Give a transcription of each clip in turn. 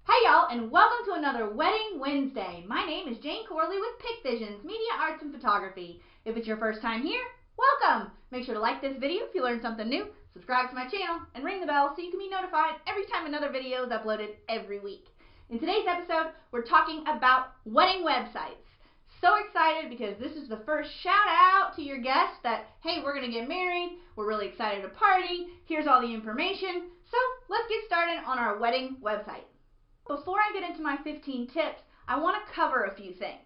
Hi y'all, and welcome to another Wedding Wednesday. My name is Jane Corley with Pic Visions, Media Arts and Photography. If it's your first time here, welcome! Make sure to like this video if you learned something new, subscribe to my channel, and ring the bell so you can be notified every time another video is uploaded every week. In today's episode, we're talking about wedding websites. So excited because this is the first shout out to your guests that, hey, we're going to get married, we're really excited to party, here's all the information. So let's get started on our wedding website. Before I get into my 15 tips, I want to cover a few things.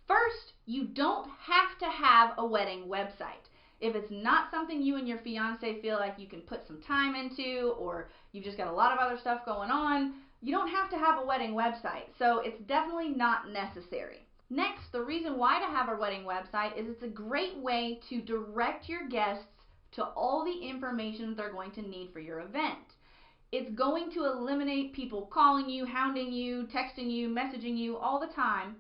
First, you don't have to have a wedding website. If it's not something you and your fiance feel like you can put some time into, or you've just got a lot of other stuff going on, you don't have to have a wedding website. So it's definitely not necessary. Next, the reason why to have a wedding website is it's a great way to direct your guests to all the information they're going to need for your event. It's going to eliminate people calling you, hounding you, texting you, messaging you all the time,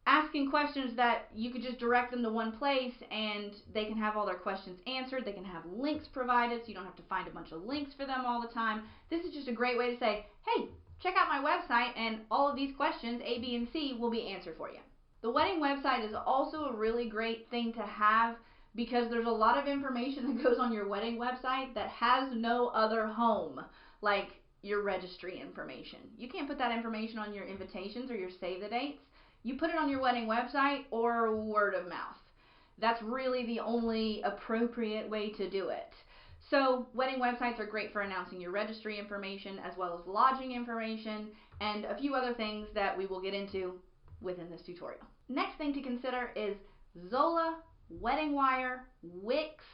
asking questions that you could just direct them to one place and they can have all their questions answered. They can have links provided so you don't have to find a bunch of links for them all the time. This is just a great way to say, hey, check out my website and all of these questions, A, B, and C, will be answered for you. The wedding website is also a really great thing to have because there's a lot of information that goes on your wedding website that has no other home, like your registry information. You can't put that information on your invitations or your save the dates. You put it on your wedding website or word of mouth. That's really the only appropriate way to do it. So wedding websites are great for announcing your registry information as well as lodging information and a few other things that we will get into within this tutorial. Next thing to consider is Zola, Wedding Wire, Wix,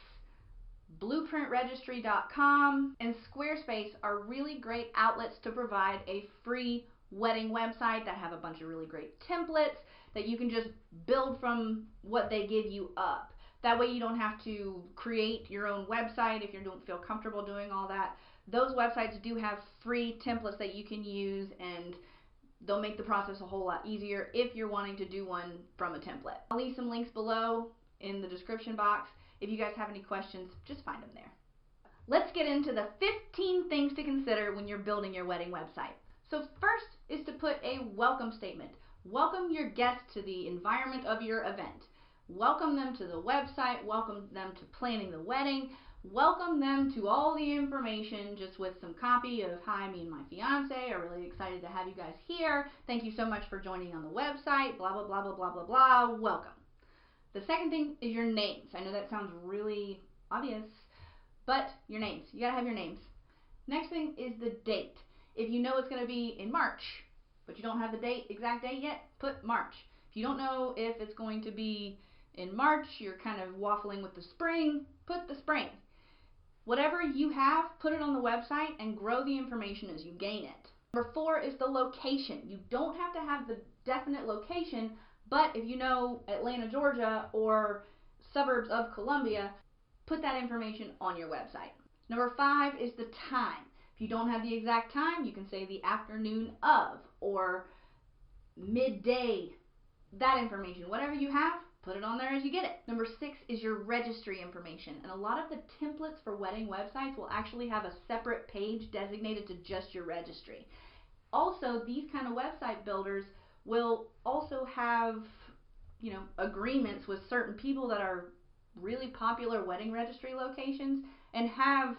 BlueprintRegistry.com, and Squarespace are really great outlets to provide a free wedding website that have a bunch of really great templates that you can just build from what they give you up. That way you don't have to create your own website if you don't feel comfortable doing all that. Those websites do have free templates that you can use, and they'll make the process a whole lot easier if you're wanting to do one from a template. I'll leave some links below in the description box. If you guys have any questions, just find them there. Let's get into the 15 things to consider when you're building your wedding website. So first is to put a welcome statement. Welcome your guests to the environment of your event. Welcome them to the website, welcome them to planning the wedding, welcome them to all the information just with some copy of, hi, me and my fiance are really excited to have you guys here. Thank you so much for joining on the website, blah, blah, blah, blah, blah, blah, blah, welcome. The second thing is your names. I know that sounds really obvious, but your names. You gotta have your names. Next thing is the date. If you know it's gonna be in March, but you don't have the exact date yet, put March. If you don't know if it's going to be in March, you're kind of waffling with the spring, put the spring. Whatever you have, put it on the website and grow the information as you gain it. Number 4 is the location. You don't have to have the definite location, but if you know Atlanta, Georgia, or suburbs of Columbia, put that information on your website. Number 5 is the time. If you don't have the exact time, you can say the afternoon of or midday. That information, whatever you have, put it on there as you get it. Number 6 is your registry information. And a lot of the templates for wedding websites will actually have a separate page designated to just your registry. Also, these kind of website builders will also have, agreements with certain people that are really popular wedding registry locations and have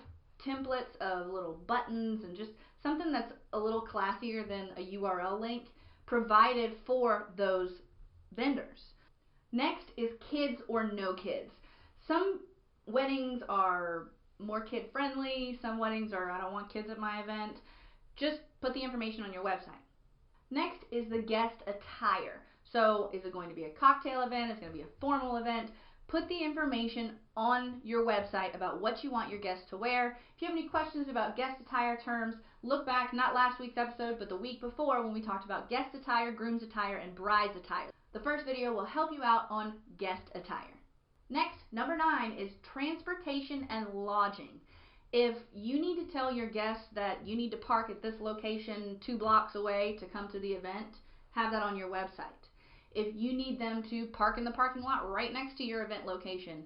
templates of little buttons and just something that's a little classier than a URL link provided for those vendors. Next is kids or no kids. Some weddings are more kid friendly, some weddings are, I don't want kids at my event. Just put the information on your website. Next is the guest attire. So is it going to be a cocktail event? Is it going to be a formal event? Put the information on your website about what you want your guests to wear. If you have any questions about guest attire terms, look back, not last week's episode, but the week before when we talked about guest attire, groom's attire, and bride's attire. The first video will help you out on guest attire. Next, number 9 is transportation and lodging. If you need to tell your guests that you need to park at this location 2 blocks away to come to the event, have that on your website. If you need them to park in the parking lot right next to your event location,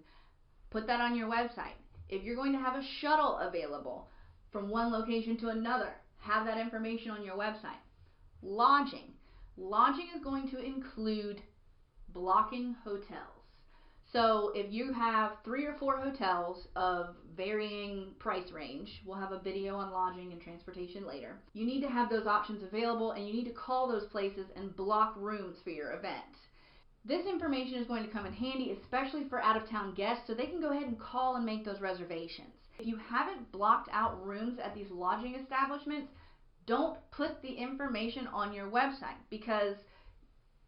put that on your website. If you're going to have a shuttle available from one location to another, have that information on your website. Lodging. Lodging is going to include blocking hotels. So if you have 3 or 4 hotels of varying price range, we'll have a video on lodging and transportation later. You need to have those options available, and you need to call those places and block rooms for your event. This information is going to come in handy, especially for out-of-town guests, so they can go ahead and call and make those reservations. If you haven't blocked out rooms at these lodging establishments, don't put the information on your website, because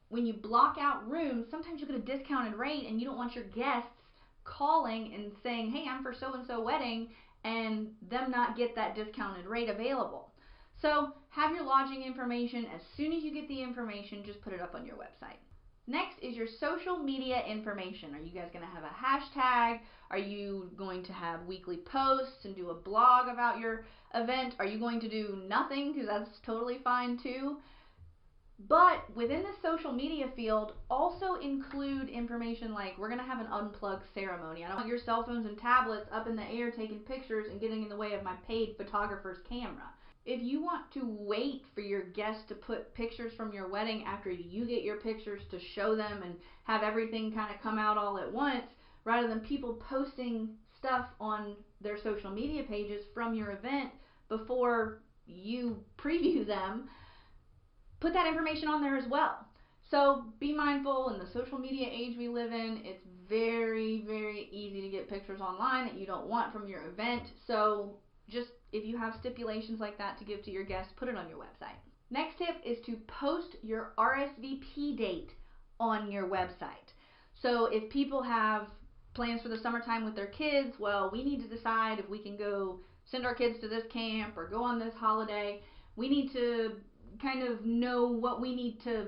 when you block out rooms, sometimes you get a discounted rate, and you don't want your guests calling and saying, hey, I'm for so-and-so wedding, and them not get that discounted rate available. So have your lodging information. As soon as you get the information, just put it up on your website. Next is your social media information. Are you guys going to have a hashtag? Are you going to have weekly posts and do a blog about your event? Are you going to do nothing? Because that's totally fine too. But within the social media field, also include information like, we're going to have an unplugged ceremony. I don't want your cell phones and tablets up in the air taking pictures and getting in the way of my paid photographer's camera. If you want to wait for your guests to put pictures from your wedding after you get your pictures to show them and have everything kind of come out all at once, rather than people posting stuff on their social media pages from your event before you preview them, put that information on there as well. So be mindful, in the social media age we live in, it's very, very easy to get pictures online that you don't want from your event. So just, if you have stipulations like that to give to your guests, put it on your website. Next tip is to post your RSVP date on your website. So if people have plans for the summertime with their kids, well, we need to decide if we can go send our kids to this camp or go on this holiday. We need to kind of know what we need to,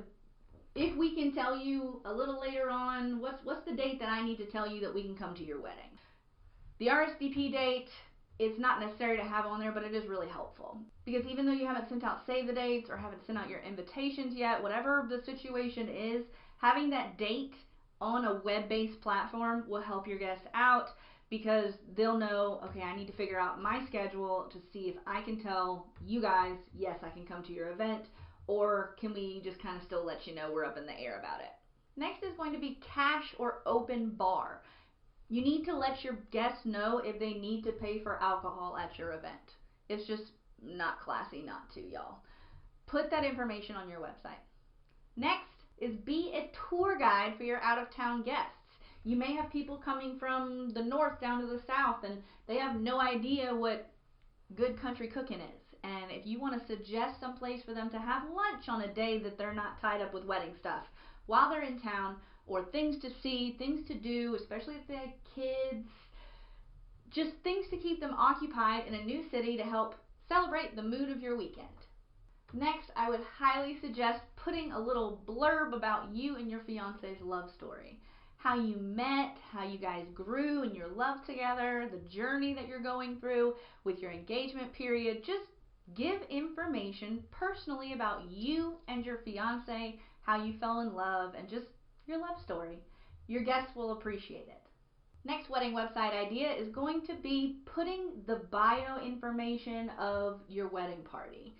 if we can tell you a little later on, what's the date that I need to tell you that we can come to your wedding. The RSVP date, it's not necessary to have on there, but it is really helpful, because even though you haven't sent out save the dates or haven't sent out your invitations yet, whatever the situation is, having that date on a web-based platform will help your guests out, because they'll know, okay, I need to figure out my schedule to see if I can tell you guys, yes, I can come to your event, or can we just kind of still let you know we're up in the air about it. Next is going to be cash or open bar. You need to let your guests know if they need to pay for alcohol at your event. It's just not classy not to, y'all. Put that information on your website. Next is be a tour guide for your out-of-town guests. You may have people coming from the north down to the south, and they have no idea what good country cooking is. And if you want to suggest some place for them to have lunch on a day that they're not tied up with wedding stuff while they're in town, or things to see, things to do, especially if they have kids, just things to keep them occupied in a new city to help celebrate the mood of your weekend. Next, I would highly suggest putting a little blurb about you and your fiance's love story. How you met, how you guys grew in your love together, the journey that you're going through with your engagement period. Just give information personally about you and your fiance, how you fell in love, and just your love story. Your guests will appreciate it. Next wedding website idea is going to be putting the bio information of your wedding party.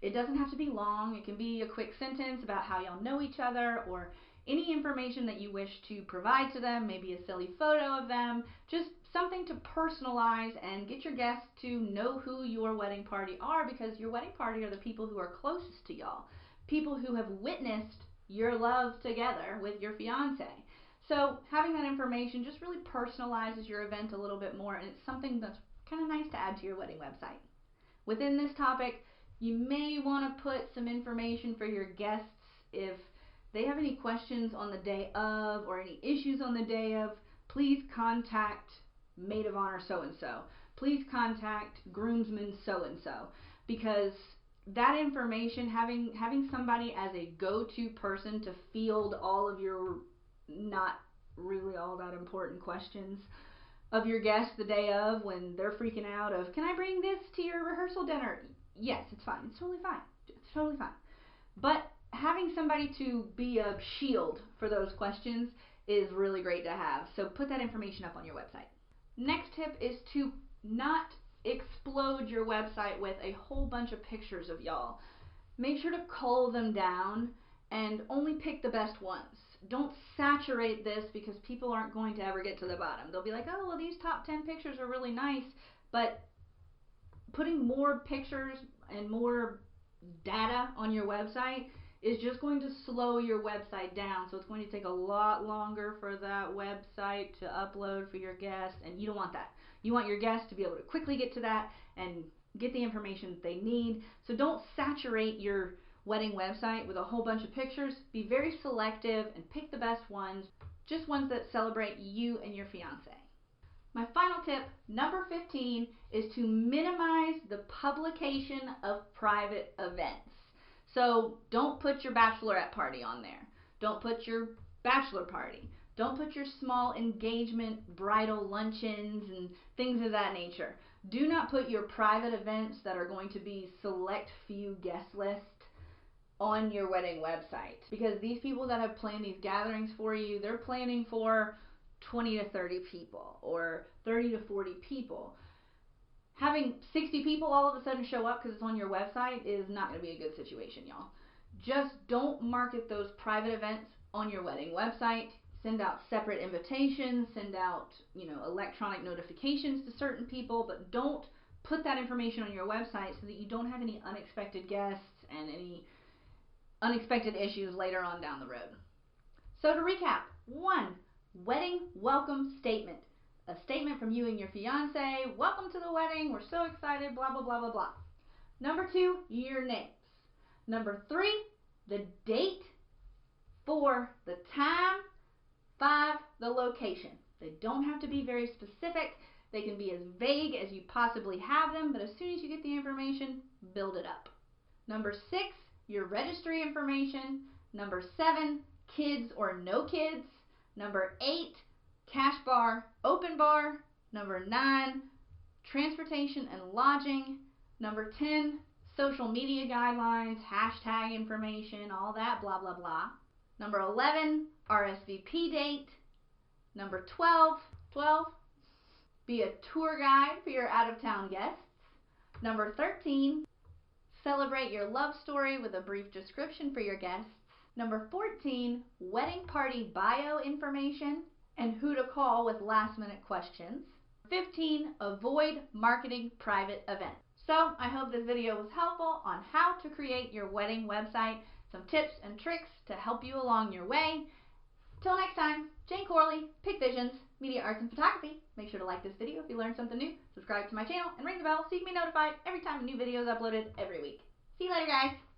It doesn't have to be long. It can be a quick sentence about how y'all know each other, or any information that you wish to provide to them, maybe a silly photo of them, just something to personalize and get your guests to know who your wedding party are, because your wedding party are the people who are closest to y'all, people who have witnessed your love together with your fiance. So having that information just really personalizes your event a little bit more, and it's something that's kind of nice to add to your wedding website. Within this topic, you may want to put some information for your guests if they have any questions on the day of, or any issues on the day of. Please contact maid of honor so-and-so. Please contact groomsman so-and-so, because that information, having somebody as a go-to person to field all of your not really all that important questions of your guests the day of, when they're freaking out of, can I bring this to your rehearsal dinner? Yes, it's fine. It's totally fine. It's totally fine. But having somebody to be a shield for those questions is really great to have. So put that information up on your website. Next tip is to not explode your website with a whole bunch of pictures of y'all. make sure to cull them down and only pick the best ones. Don't saturate this because people aren't going to ever get to the bottom. They'll be like, oh, well, these top 10 pictures are really nice, but putting more pictures and more data on your website is just going to slow your website down. So it's going to take a lot longer for that website to upload for your guests, and you don't want that. You want your guests to be able to quickly get to that and get the information that they need. So don't saturate your wedding website with a whole bunch of pictures. Be very selective and pick the best ones, just ones that celebrate you and your fiance. My final tip, number 15, is to minimize the publication of private events. So don't put your bachelorette party on there. Don't put your bachelor party. Don't put your small engagement, bridal luncheons, and things of that nature. Do not put your private events that are going to be select few guest list on your wedding website. Because these people that have planned these gatherings for you, they're planning for 20 to 30 people or 30 to 40 people. Having 60 people all of a sudden show up because it's on your website is not going to be a good situation, y'all. Just don't market those private events on your wedding website. Send out separate invitations, send out, electronic notifications to certain people, but don't put that information on your website so that you don't have any unexpected guests and any unexpected issues later on down the road. So to recap, 1, wedding welcome statement. A statement from you and your fiance. Welcome to the wedding. We're so excited. Blah, blah, blah, blah, blah. Number 2, your names. Number 3, the date. 4, the time. 5, the location. They don't have to be very specific. They can be as vague as you possibly have them, but as soon as you get the information, build it up. Number 6, your registry information. Number 7, kids or no kids. Number 8, cash bar, open bar. Number 9, transportation and lodging. Number 10, social media guidelines, hashtag information, all that blah, blah, blah. Number 11, RSVP date. Number 12, be a tour guide for your out-of-town guests. Number 13, celebrate your love story with a brief description for your guests. Number 14, wedding party bio information and who to call with last-minute questions. 15, avoid marketing private events. So I hope this video was helpful on how to create your wedding website. Some tips and tricks to help you along your way. Till next time, Jane Corley, Pick Visions, Media Arts and Photography. Make sure to like this video if you learned something new, subscribe to my channel, and ring the bell so you can be notified every time a new video is uploaded every week. See you later, guys.